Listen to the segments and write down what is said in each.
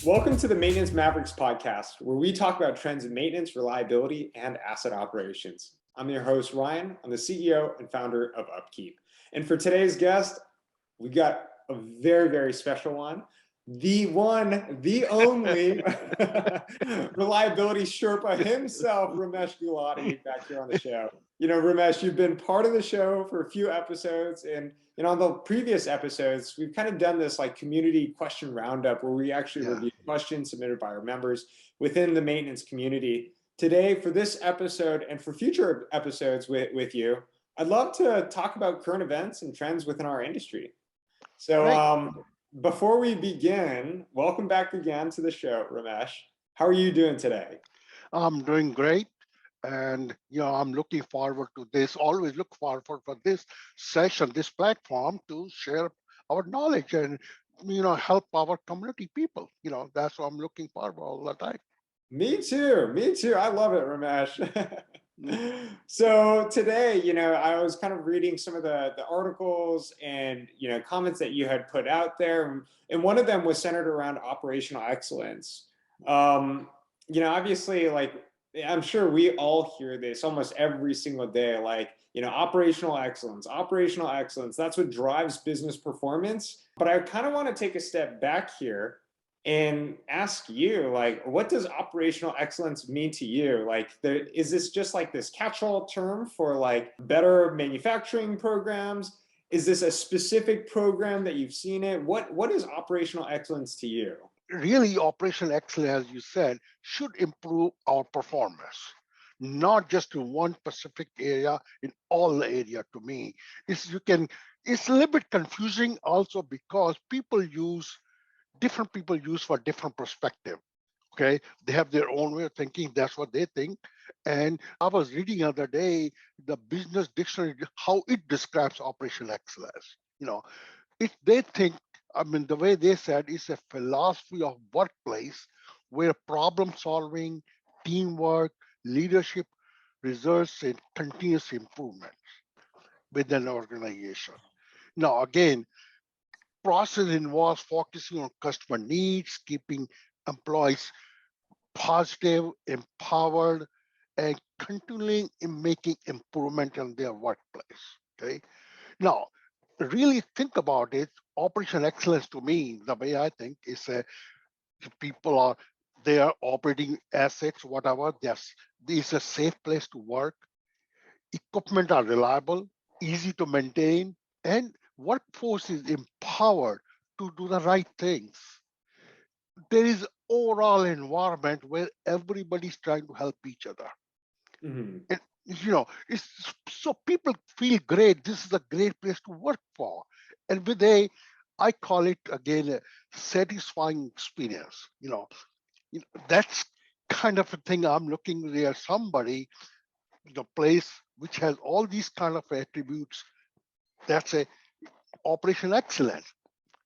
Welcome to the Maintenance Mavericks podcast, where we talk about trends in maintenance, reliability, and asset operations. I'm your host, Ryan. I'm the CEO and founder of UpKeep. And for today's guest, we got a very, very special one. The one, the only Reliability Sherpa himself, Ramesh Gulati, back here on the show. You know, Ramesh, you've been part of the show for a few episodes, and on the previous episodes, we've kind of done this like community question roundup where we actually review questions submitted by our members within the maintenance community. Today, for this episode and for future episodes with you, I'd love to talk about current events and trends within our industry. So before we begin, welcome back again to the show, Ramesh. How are you doing today? I'm doing great. And I'm looking forward to this, always look forward for this session, this platform to share our knowledge and help our community people. That's what I'm looking forward all the time. Me too. I love it, Ramesh. So today, I was kind of reading some of the articles and comments that you had put out there, and one of them was centered around operational excellence. Obviously, like, I'm sure we all hear this almost every single day, like, operational excellence, that's what drives business performance. But I kind of want to take a step back here and ask you, like, what does operational excellence mean to you? Like, is this just like this catch-all term for like better manufacturing programs? Is this a specific program that you've seen it? What is operational excellence to you? Really, operational excellence, as you said, should improve our performance, not just in one specific area, in all the area. To me, it's a little bit confusing also because different people use for different perspective. Okay, they have their own way of thinking. That's what they think. And I was reading the other day the business dictionary, how it describes operational excellence. They think, the way they said, it's a philosophy of workplace where problem solving, teamwork, leadership results in continuous improvement within an organization. Now, again, process involves focusing on customer needs, keeping employees positive, empowered, and continuing in making improvement in their workplace. Okay. Now, really think about it. Operational excellence to me, the way I think is they are operating assets, whatever. This is a safe place to work. Equipment are reliable, easy to maintain, and workforce is empowered to do the right things. There is overall environment where everybody's trying to help each other. Mm-hmm. And it's so people feel great. This is a great place to work for. And I call it again a satisfying experience. That's kind of a thing I'm looking there. Somebody, place which has all these kind of attributes. That's a operational excellence.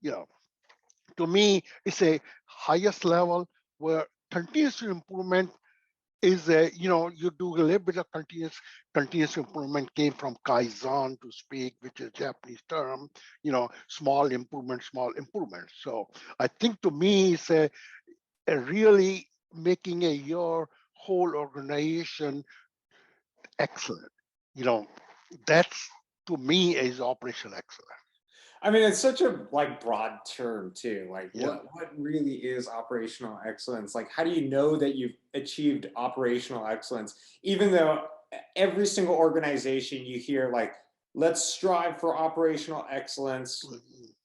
To me, it's a highest level where continuous improvement is you do a little bit of continuous improvement. Came from Kaizen to speak, which is a Japanese term, small improvement. So I think to me it's a really making your whole organization excellent. That's to me is operational excellence. I mean, it's such a broad term too. Like, Yeah. what really is operational excellence? Like, how do you know that you've achieved operational excellence? Even though every single organization you hear like, let's strive for operational excellence,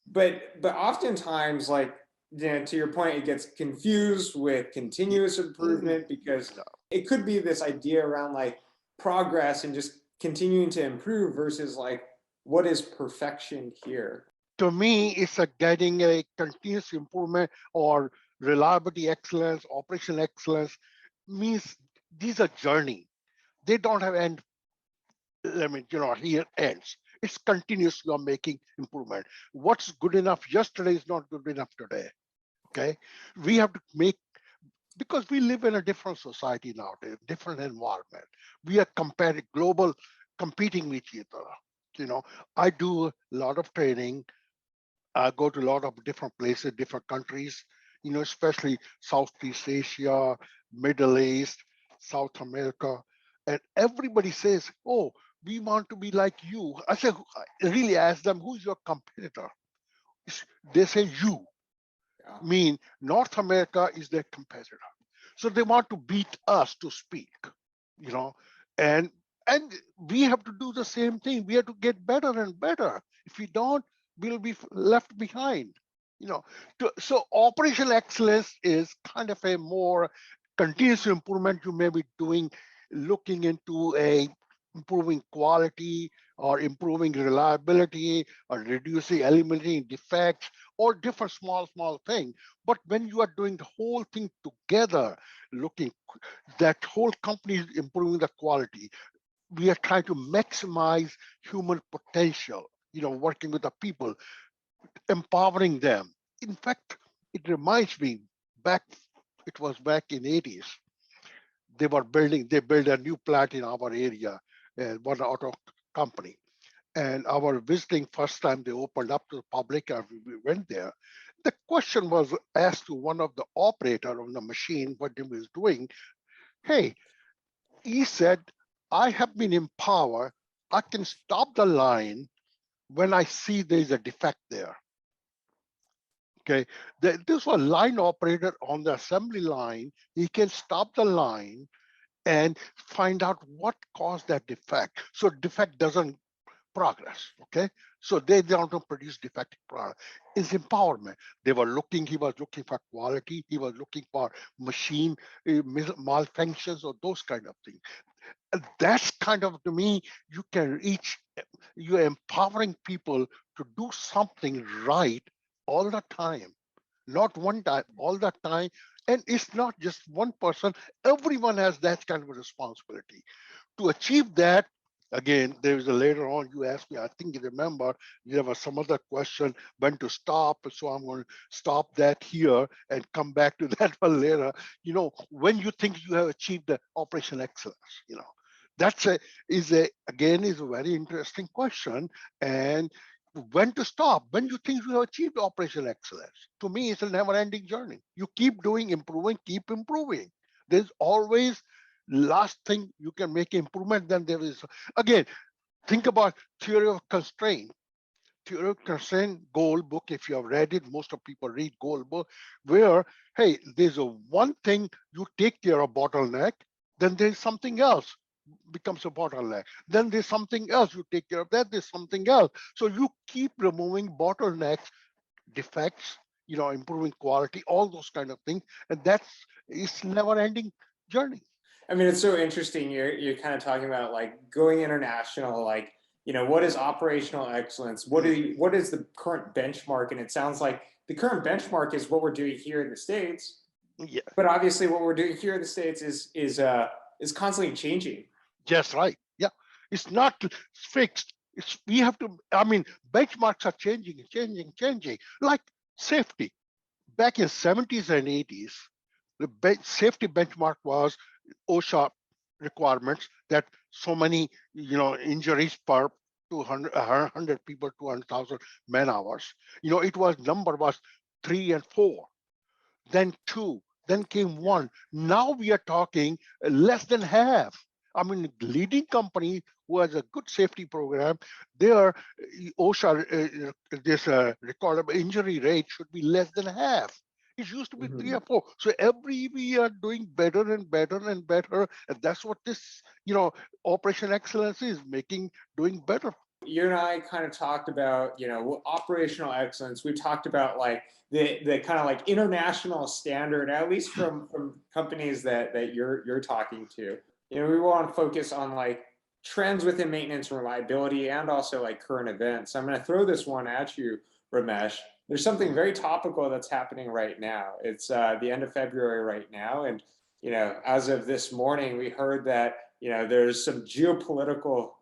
but oftentimes, like, to your point, it gets confused with continuous improvement because it could be this idea around like progress and just continuing to improve versus like, what is perfection here? To me, it's getting a continuous improvement or reliability excellence, operational excellence means these are journey. They don't have end. Here ends. It's continuous. You're making improvement. What's good enough yesterday is not good enough today. Okay, we have to make, because we live in a different society now, a different environment. We are competing with each other. I do a lot of training. I go to a lot of different places, different countries. especially Southeast Asia, Middle East, South America, and everybody says, "Oh, we want to be like you." I really ask them, "Who's your competitor?" They say you. Yeah. Mean North America is their competitor. So they want to beat us to speak, you know, and and we have to do the same thing. We have to get better and better. If we don't, we'll be left behind. So operational excellence is kind of a more continuous improvement you may be doing, looking into a improving quality or improving reliability or reducing, eliminating defects or different small things. But when you are doing the whole thing together, looking that whole company is improving the quality, we are trying to maximize human potential, working with the people, empowering them. In fact, it reminds me back, it was back in 80s. They built a new plant in our area, one auto company. And our visiting first time they opened up to the public, and we went there. The question was asked to one of the operator of the machine, what he was doing. Hey, he said, I have been empowered. I can stop the line when I see there's a defect there. Okay, this was a line operator on the assembly line. He can stop the line and find out what caused that defect. So defect doesn't progress. Okay, so they don't produce defective product. It's empowerment. He was looking for quality, he was looking for machine malfunctions or those kind of things. And that's kind of, to me, you're empowering people to do something right all the time, not one time, all the time. And it's not just one person, everyone has that kind of a responsibility. To achieve that, again, there was a later on you asked me, I think you remember, there was some other question when to stop. So I'm going to stop that here and come back to that one later. When you think you have achieved the operational excellence, that's is a very interesting question. And when to stop, when you think you have achieved operational excellence, to me, it's a never ending journey. You keep doing, improving, keep improving. There's always last thing you can make improvement. Then there is, again, think about theory of constraint. Theory of constraint goal book, if you have read it, most of people read goal book, where, hey, there's a one thing you take care of bottleneck, then there's something else becomes a bottleneck. Then there's something else you take care of that, there's something else. So you keep removing bottlenecks, defects, improving quality, all those kind of things. And it's never ending journey. I mean, it's so interesting. You're kind of talking about like going international, like, what is operational excellence? What is the current benchmark? And it sounds like the current benchmark is what we're doing here in the States. Yeah. But obviously what we're doing here in the States is constantly changing. Just right. Yeah. It's not fixed. We have to, benchmarks are changing. Like safety. Back in 70s and 80s, the safety benchmark was OSHA requirements that so many, injuries per 100 people, 200,000 man hours. Number was 3 and 4, then 2, then came 1. Now we are talking less than half. Leading company who has a good safety program, their OSHA, this recordable injury rate should be less than half. It used to be 3 or 4. So every we are doing better and better and better, and that's what this, operation excellence is doing better. You and I kind of talked about, operational excellence. We talked about like the kind of like international standard, at least from companies that you're talking to. We want to focus on like trends within maintenance and reliability and also like current events. I'm going to throw this one at you, Ramesh. There's something very topical that's happening right now. It's the end of February right now. And, as of this morning, we heard that, there's some geopolitical,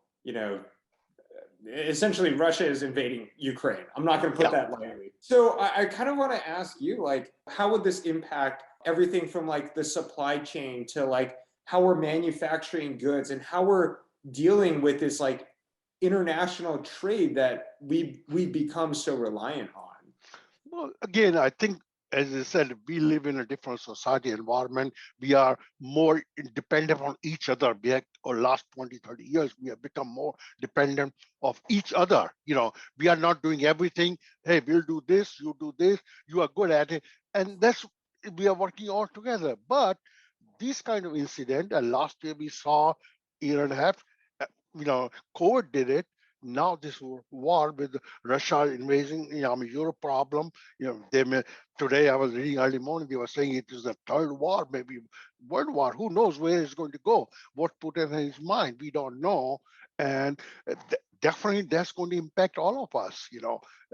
essentially Russia is invading Ukraine. I'm not going to put that lightly. So I kind of want to ask you, like, how would this impact everything from like the supply chain to like how we're manufacturing goods and how we're dealing with this like international trade that we become so reliant on? Well, again, I think as I said, we live in a different society environment. We are more dependent on each other. Or last 20, 30 years, we have become more dependent of each other. We are not doing everything. Hey, we'll do this, you do this, you are good at it. And we are working all together. But this kind of incident, and last year we saw, year and a half, uh, COVID did it. Now this war with Russia invading, Europe problem. Today I was reading early morning. They were saying it is the third war, maybe world war. Who knows where it's going to go? What Putin in his mind, we don't know. And definitely that's going to impact all of us.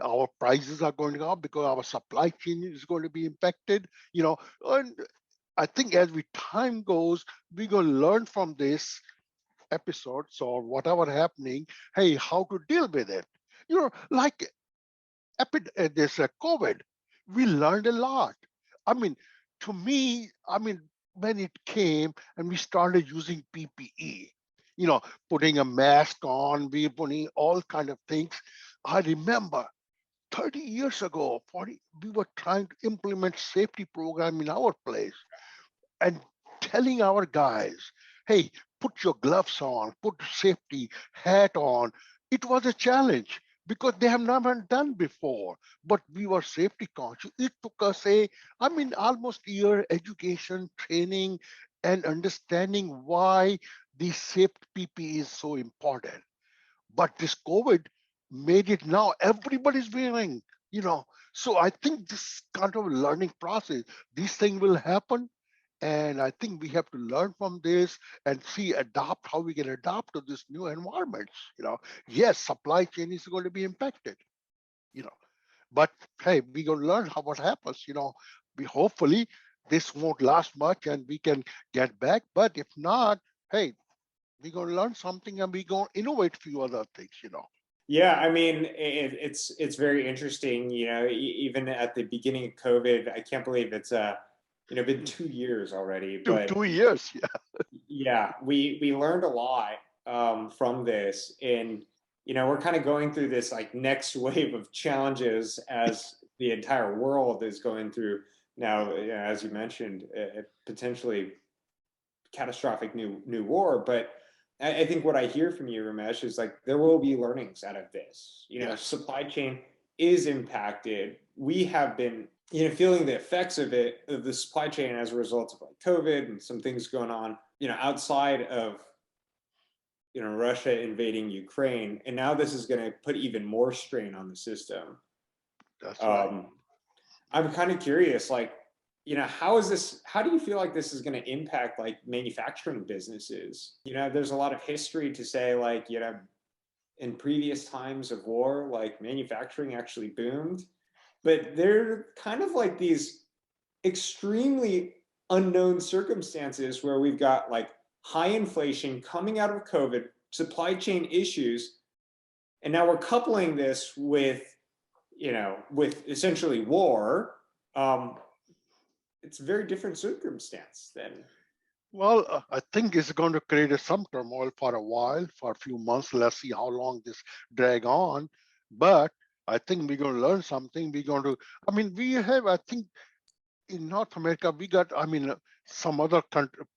Our prices are going up because our supply chain is going to be impacted. And I think as we time goes, we're going to learn from this episodes or whatever happening. Hey, how to deal with it? Like this COVID, we learned a lot. I mean, to me, when it came and we started using PPE, putting a mask on, we putting all kind of things. I remember 30 years ago, 40, we were trying to implement safety program in our place and telling our guys, hey, put your gloves on, put safety hat on. It was a challenge because they have never done before, but we were safety conscious. It took us almost a year education, training, and understanding why the safe PP is so important. But this COVID made it now everybody's wearing, So I think this kind of learning process, these things will happen. And I think we have to learn from this and adapt how we can adapt to this new environments. Yes, supply chain is going to be impacted, you know, but hey, we're going to learn what happens. We hopefully this won't last much and we can get back. But if not, hey, we're going to learn something and we're going to innovate a few other things. Yeah, I mean, it's very interesting. Even at the beginning of COVID, I can't believe it's been 2 years already. Two, But 2 years, yeah. yeah, we learned a lot from this, and we're kind of going through this like next wave of challenges as the entire world is going through now. As you mentioned, a potentially catastrophic new war. But I think what I hear from you, Ramesh, is like there will be learnings out of this. Yes. Supply chain is impacted. We have been feeling the effects of the supply chain as a result of like COVID and some things going on outside of Russia invading Ukraine, and now this is going to put even more strain on the system. That's right. I'm kind of curious, like, how do you feel like this is going to impact like manufacturing businesses? There's a lot of history to say like, in previous times of war, like manufacturing actually boomed, but they're kind of like these extremely unknown circumstances where we've got like high inflation coming out of COVID, supply chain issues, and now we're coupling this with essentially war. It's a very different circumstance then. Well, I think it's going to create some turmoil for a while, for a few months. Let's see how long this drag on. But I think we're going to learn something. We have, I think, in North America, we got, some other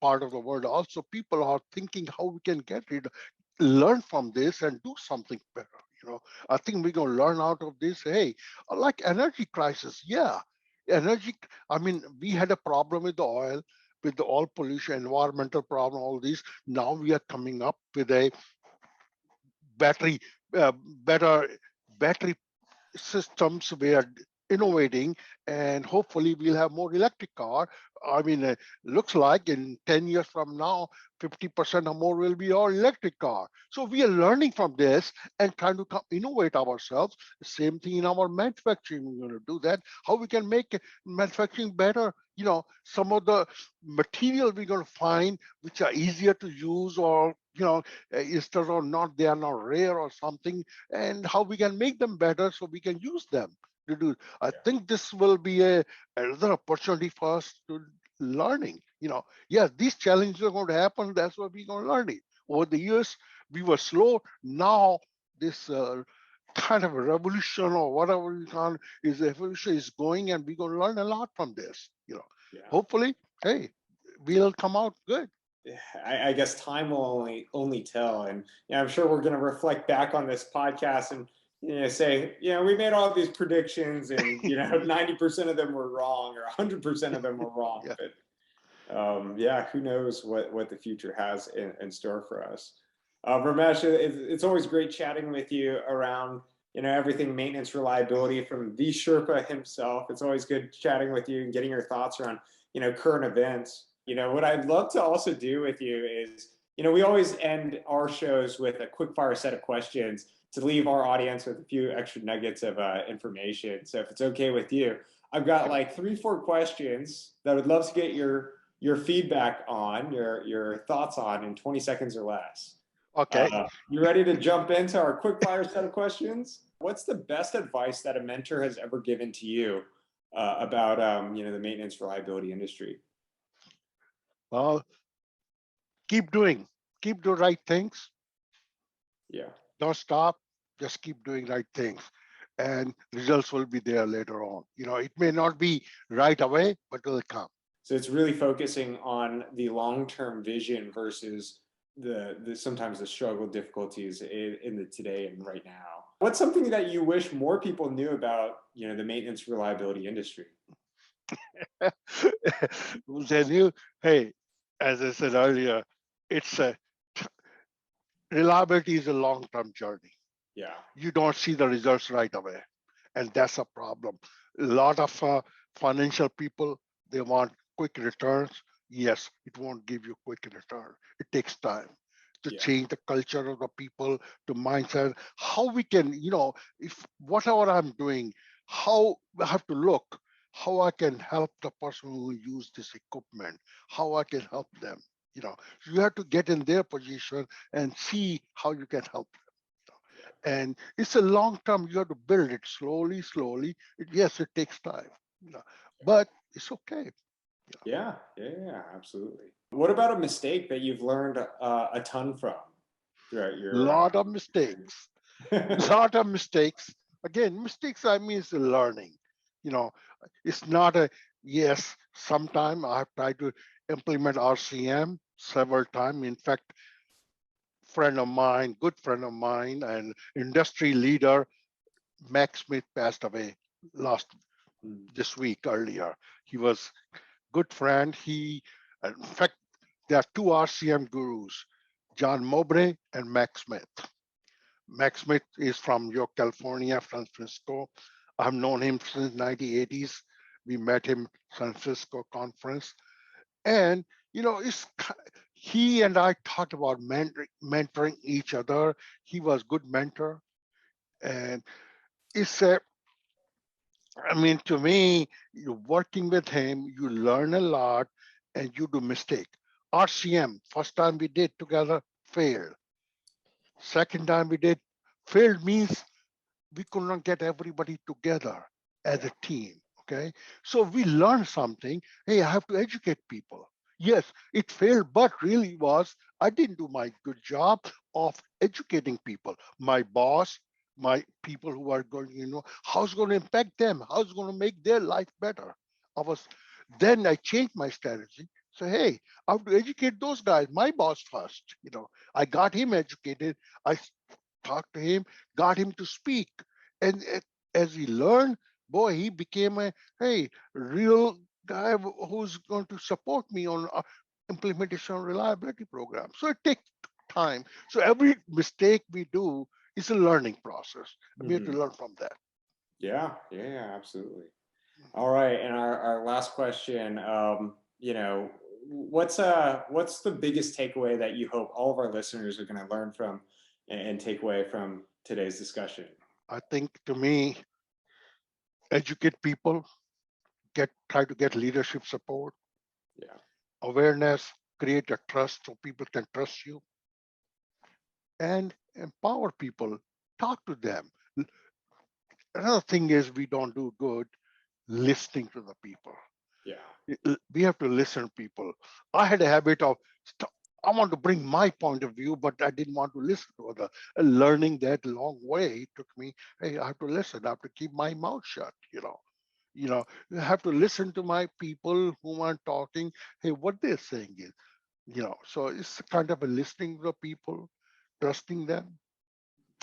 part of the world also, people are thinking how we can learn from this and do something better. I think we're going to learn out of this. Hey, like energy crisis, yeah, energy. We had a problem with the oil pollution, environmental problem, all these. Now we are coming up with a battery, better battery systems we are innovating, and hopefully we'll have more electric car. Looks like in 10 years from now 50% or more will be all electric car. So we are learning from this and trying to innovate ourselves. Same thing in our manufacturing, we're going to do that, how we can make manufacturing better. Some of the material we're going to find which are easier to use, or instead of not, they are not rare or something, and how we can make them better so we can use them to do. I think this will be another opportunity for us to learning. Yes, these challenges are going to happen. That's what we're going to learn it. Over the years, we were slow. Now this kind of a revolution or whatever you can is evolution is going, and we're going to learn a lot from this. Yeah. Hopefully, hey, we'll come out good. I guess time will only tell, and I'm sure we're going to reflect back on this podcast and say, we made all these predictions, and 90% of them were wrong, or 100% of them were wrong. Yeah. But yeah, who knows what the future has in store for us. Ramesh, it's always great chatting with you around everything maintenance reliability from the Sherpa himself. It's always good chatting with you and getting your thoughts around current events. What I'd love to also do with you is, we always end our shows with a quick fire set of questions to leave our audience with a few extra nuggets of information. So if it's okay with you, I've got like 3-4 questions that I would love to get your feedback on, your thoughts on in 20 seconds or less. Okay. You ready to jump into our quick fire set of questions? What's the best advice that a mentor has ever given to you about the maintenance reliability industry? Well, keep doing the right things. Yeah. Don't stop. Just keep doing right things, and results will be there later on. It may not be right away, but it will come. So it's really focusing on the long-term vision versus the sometimes the struggle difficulties in the today and right now. What's something that you wish more people knew about the maintenance reliability industry? Hey, as I said earlier, reliability is a long-term journey. Yeah. You don't see the results right away, and that's a problem. A lot of financial people, they want quick returns. Yes, it won't give you quick return. It takes time to change the culture of the people, to mindset. How we can, if whatever I'm doing, how I have to look, how I can help the person who use this equipment, how I can help them. You have to get in their position and see how you can help them. And it's a long term. You have to build it slowly. Yes, it takes time, but it's okay. Yeah, absolutely. What about a mistake that you've learned a ton from throughout your lot of mistakes. Lot of mistakes. Again, mistakes, I mean, is learning. It's not a yes. Sometime I have tried to implement RCM several times. In fact, good friend of mine, and industry leader, Max Smith, passed away this week earlier. He was good friend. In fact, there are two RCM gurus, John Mowbray and Max Smith. Max Smith is from York, California, San Francisco. I've known him since 1980s. We met him San Francisco conference. And, he and I talked about mentoring each other. He was good mentor. And to me, you're working with him, you learn a lot, and you do mistake. RCM, first time we did together, failed. Second time we did, failed means we could not get everybody together as a team. Okay, so we learned something. Hey, I have to educate people. Yes, it failed, but really was I didn't do my good job of educating people. My boss, my people who are going, how's going to impact them? How's going to make their life better? Then I changed my strategy. So hey, I have to educate those guys. My boss first. I got him educated. I talked to him, got him to speak, and as he learned, boy, he became a real guy who's going to support me on implementation reliability program. So it takes time. So every mistake we do is a learning process. We have to learn from that. Yeah, absolutely. All right, and our last question, what's the biggest takeaway that you hope all of our listeners are going to learn from and take away from today's discussion? I think, to me, educate people, try to get leadership support, awareness, create a trust so people can trust you, and empower people, talk to them. Another thing is we don't do good listening to the people. We have to listen to people. I had a habit of I want to bring my point of view, but I didn't want to listen to other. Learning that long way took me, hey, I have to listen. I have to keep my mouth shut, you have to listen to my people whom I'm talking. Hey, what they're saying is, so it's kind of a listening to the people, trusting them,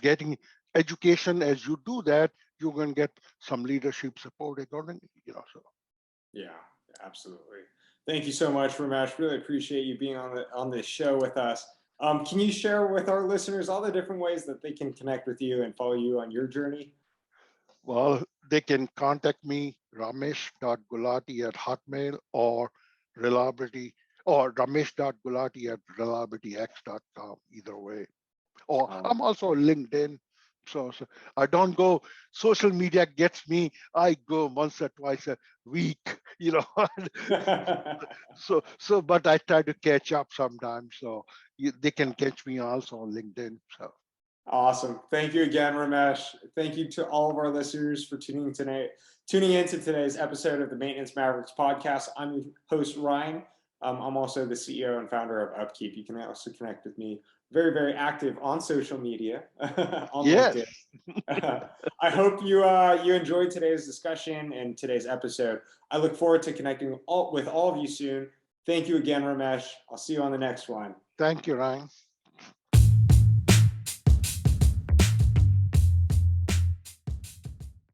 getting education. As you do that, you're going to get some leadership support accordingly, so. Yeah, absolutely. Thank you so much, Ramesh. Really appreciate you being on this show with us. Can you share with our listeners all the different ways that they can connect with you and follow you on your journey? Well, they can contact me, ramesh.gulati@hotmail, or reliability, or ramesh.gulati@reliabilityx.com, either way. Or Um, I'm also on LinkedIn. So I don't go, social media gets me, I go once or twice a week, but I try to catch up sometimes. So they can catch me also on LinkedIn. So. Awesome. Thank you again, Ramesh. Thank you to all of our listeners for tuning into today's episode of the Maintenance Mavericks podcast. I'm your host, Ryan. I'm also the CEO and founder of UpKeep. You can also connect with me. Very, very active on social media, on Yes. LinkedIn. I hope you enjoyed today's discussion and today's episode. I look forward to connecting with all of you soon. Thank you again, Ramesh. I'll see you on the next one. Thank you, Ryan.